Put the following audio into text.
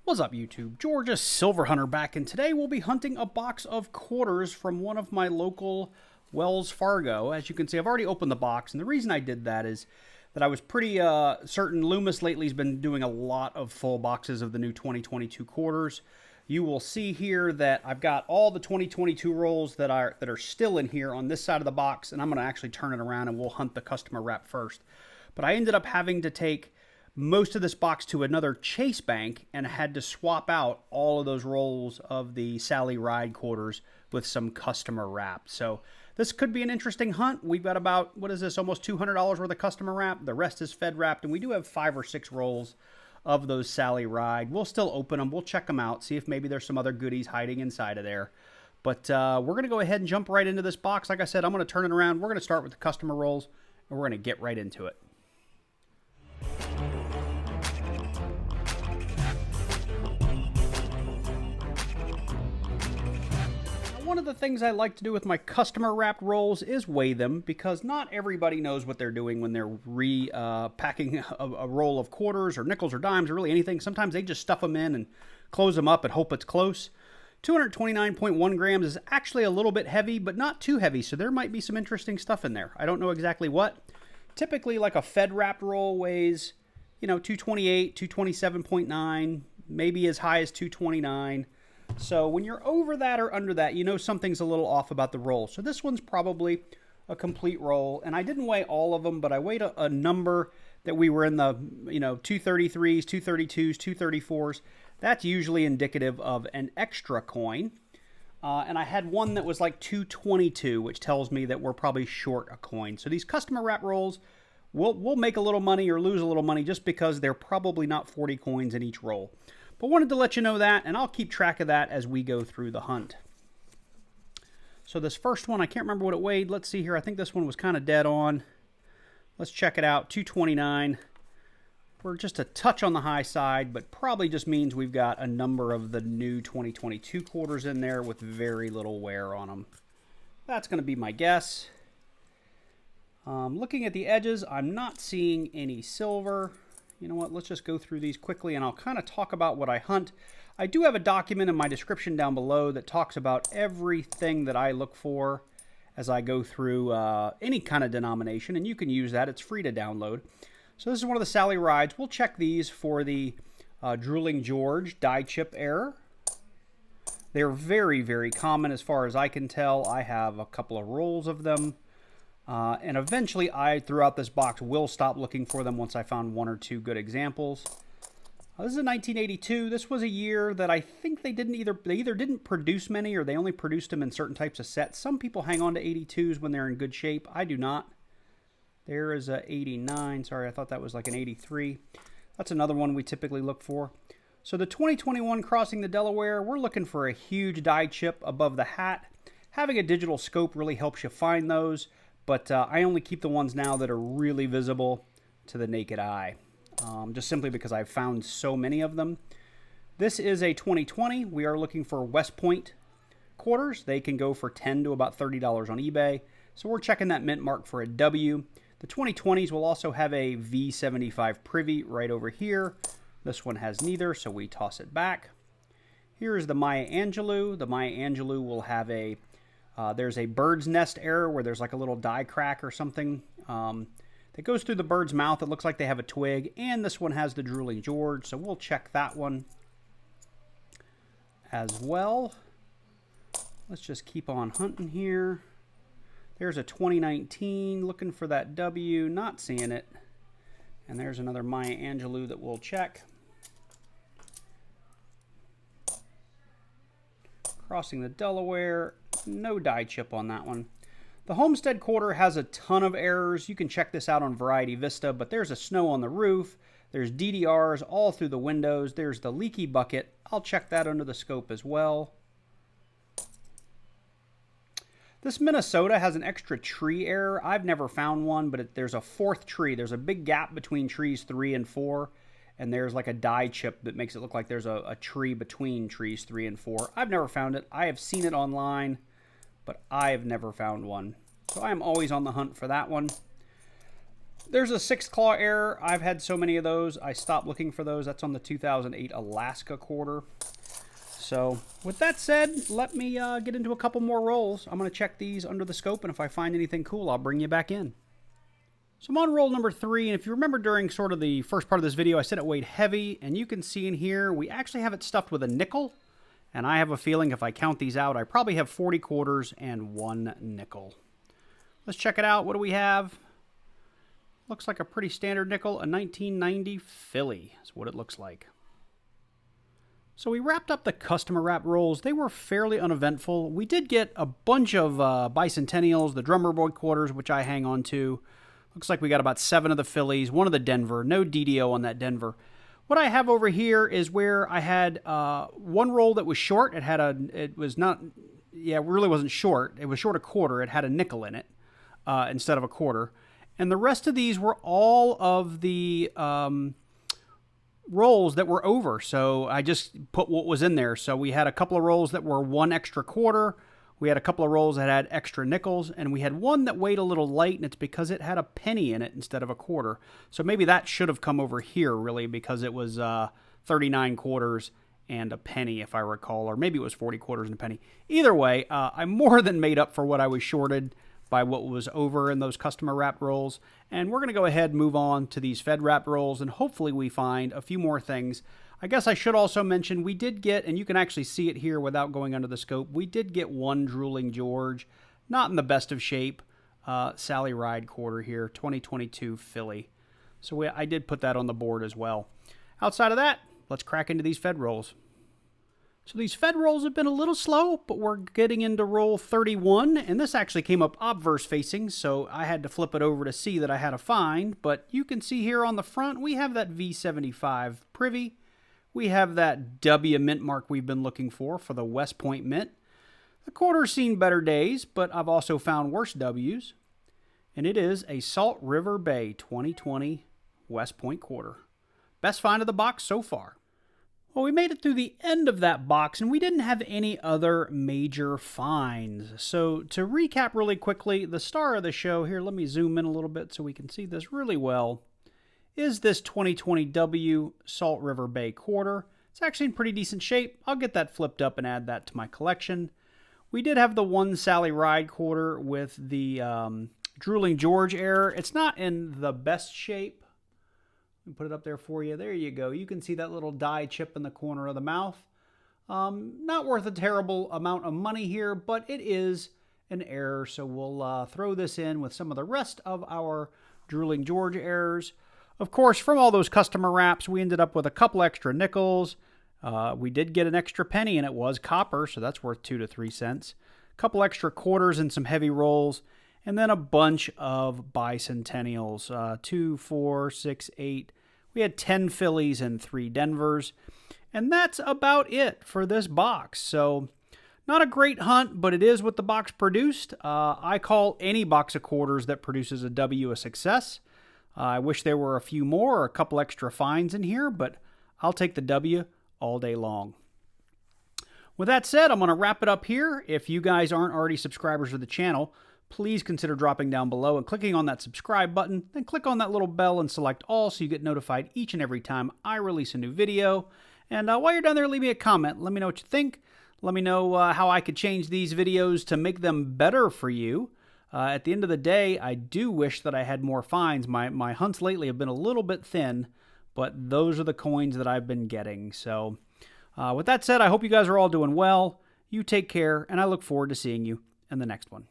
What's up, YouTube? Georgia Silver Hunter back, and today we'll be hunting a box of quarters from one of my local Wells Fargo. As you can see, I've already opened the box, and the reason I did that is that I was pretty certain Loomis lately has been doing a lot of full boxes of the new 2022 quarters. You will see here that I've got all the 2022 rolls that are still in here on this side of the box, and I'm going to actually turn it around and we'll hunt the customer wrap first. But I ended up having to take most of this box to another Chase bank and had to swap out all of those rolls of the Sally Ride quarters with some customer wrap. So this could be an interesting hunt. We've got about, what is this, almost $200 worth of customer wrap. The rest is Fed wrapped, and we do have 5 or 6 rolls of those Sally Ride. We'll still open them. We'll check them out, see if maybe there's some other goodies hiding inside of there. But we're going to go ahead and jump right into this box. Like I said, I'm going to turn it around. We're going to start with the customer rolls, and we're going to get right into it. One of the things I like to do with my customer wrapped rolls is weigh them, because not everybody knows what they're doing when they're repacking a roll of quarters or nickels or dimes or really anything. Sometimes they just stuff them in and close them up and hope it's close. 229.1 grams is actually a little bit heavy, but not too heavy, so there might be some interesting stuff in there. I don't know exactly what. Typically, like a Fed wrapped roll weighs, 228, 227.9, maybe as high as 229. So when you're over that or under that, something's a little off about the roll. So this one's probably a complete roll. And I didn't weigh all of them, but I weighed a number that we were in the, 233s, 232s, 234s. That's usually indicative of an extra coin. And I had one that was like 222, which tells me that we're probably short a coin. So these customer wrap rolls, we'll make a little money or lose a little money just because they're probably not 40 coins in each roll. But wanted to let you know that, and I'll keep track of that as we go through the hunt. So this first one, I can't remember what it weighed. Let's see here. I think this one was kind of dead on. Let's check it out. 229. We're just a touch on the high side, but probably just means we've got a number of the new 2022 quarters in there with very little wear on them. That's going to be my guess. Looking at the edges, I'm not seeing any silver. You know what, let's just go through these quickly and I'll kind of talk about what I hunt. I do have a document in my description down below that talks about everything that I look for as I go through any kind of denomination, and you can use that. It's free to download. So this is one of the Sally Rides. We'll check these for the Drooling George die chip error. They're very, very common as far as I can tell. I have a couple of rolls of them. And eventually, throughout this box, will stop looking for them once I found 1 or 2 good examples. This is a 1982. This was a year that I think they either didn't produce many or they only produced them in certain types of sets. Some people hang on to 82s when they're in good shape. I do not. There is a 89. Sorry, I thought that was like an 83. That's another one we typically look for. So the 2021 Crossing the Delaware, we're looking for a huge die chip above the hat. Having a digital scope really helps you find those. But I only keep the ones now that are really visible to the naked eye, just simply because I've found so many of them. This is a 2020. We are looking for West Point quarters. They can go for $10 to about $30 on eBay. So we're checking that mint mark for a W. The 2020s will also have a V75 privy right over here. This one has neither, so we toss it back. Here is the Maya Angelou. The Maya Angelou will have a there's a bird's nest error where there's like a little die crack or something that goes through the bird's mouth. It looks like they have a twig. And this one has the Drooling George, so we'll check that one as well. Let's just keep on hunting here. There's a 2019, looking for that W, not seeing it. And there's another Maya Angelou that we'll check. Crossing the Delaware, no die chip on that one. The Homestead quarter has a ton of errors. You can check this out on Variety Vista, but there's a snow on the roof. There's DDRs all through the windows. There's the leaky bucket. I'll check that under the scope as well. This Minnesota has an extra tree error. I've never found one, but there's a 4th tree. There's a big gap between trees 3 and 4. And there's like a die chip that makes it look like there's a tree between trees 3 and 4. I've never found it. I have seen it online, but I have never found one. So I am always on the hunt for that one. there's a 6 claw error. I've had so many of those. I stopped looking for those. That's on the 2008 Alaska quarter. So with that said, let me get into a couple more rolls. I'm going to check these under the scope, and if I find anything cool, I'll bring you back in. So I'm on roll number 3, and if you remember during sort of the first part of this video, I said it weighed heavy, and you can see in here, we actually have it stuffed with a nickel, and I have a feeling if I count these out, I probably have 40 quarters and 1 nickel. Let's check it out. What do we have? Looks like a pretty standard nickel, a 1990 Philly is what it looks like. So we wrapped up the customer wrap rolls. They were fairly uneventful. We did get a bunch of bicentennials, the drummer boy quarters, which I hang on to. Looks like we got about 7 of the Phillies, 1 of the Denver. No DDO on that Denver. What I have over here is where I had one roll that was short. It really wasn't short. It was short a quarter. It had a nickel in it instead of a quarter. And the rest of these were all of the rolls that were over, so I just put what was in there. So we had a couple of rolls that were 1 extra quarter, we had a couple of rolls that had extra nickels, and we had one that weighed a little light, and it's because it had a penny in it instead of a quarter. So maybe that should have come over here, really, because it was 39 quarters and a penny, if I recall, or maybe it was 40 quarters and a penny. Either way, I more than made up for what I was shorted by what was over in those customer wrap rolls. And we're going to go ahead and move on to these Fed wrap rolls, and hopefully we find a few more things. I guess I should also mention we did get, and you can actually see it here without going under the scope, we did get 1 Drooling George, not in the best of shape, Sally Ride quarter here, 2022 Philly. So I did put that on the board as well. Outside of that, let's crack into these Fed rolls. So these Fed rolls have been a little slow, but we're getting into roll 31, and this actually came up obverse facing, so I had to flip it over to see that I had a find. But you can see here on the front, we have that V75 Privy. We have that W mint mark we've been looking for the West Point mint. The quarter's seen better days, but I've also found worse W's. And it is a Salt River Bay 2020 West Point quarter. Best find of the box so far. Well, we made it through the end of that box, and we didn't have any other major finds. So to recap really quickly, the star of the show here, let me zoom in a little bit so we can see this really well, is this 2020 W Salt River Bay quarter. It's actually in pretty decent shape. I'll get that flipped up and add that to my collection. We did have the 1 Sally Ride quarter with the Drooling George error. It's not in the best shape. Put it up there for you. There you go. You can see that little dye chip in the corner of the mouth. Not worth a terrible amount of money here, but it is an error. So we'll throw this in with some of the rest of our Drooling George errors. Of course, from all those customer wraps, we ended up with a couple extra nickels. We did get an extra penny, and it was copper, so that's worth 2 to 3 cents. A couple extra quarters and some heavy rolls. And then a bunch of bicentennials, 2, 4, 6, 8. We had 10 Phillies and 3 Denvers. And that's about it for this box. So not a great hunt, but it is what the box produced. I call any box of quarters that produces a W a success. I wish there were a few more or a couple extra finds in here, but I'll take the W all day long. With that said, I'm going to wrap it up here. If you guys aren't already subscribers to the channel, please consider dropping down below and clicking on that subscribe button. Then click on that little bell and select all so you get notified each and every time I release a new video. And while you're down there, leave me a comment. Let me know what you think. Let me know how I could change these videos to make them better for you. At the end of the day, I do wish that I had more finds. My hunts lately have been a little bit thin, but those are the coins that I've been getting. So with that said, I hope you guys are all doing well. You take care, and I look forward to seeing you in the next one.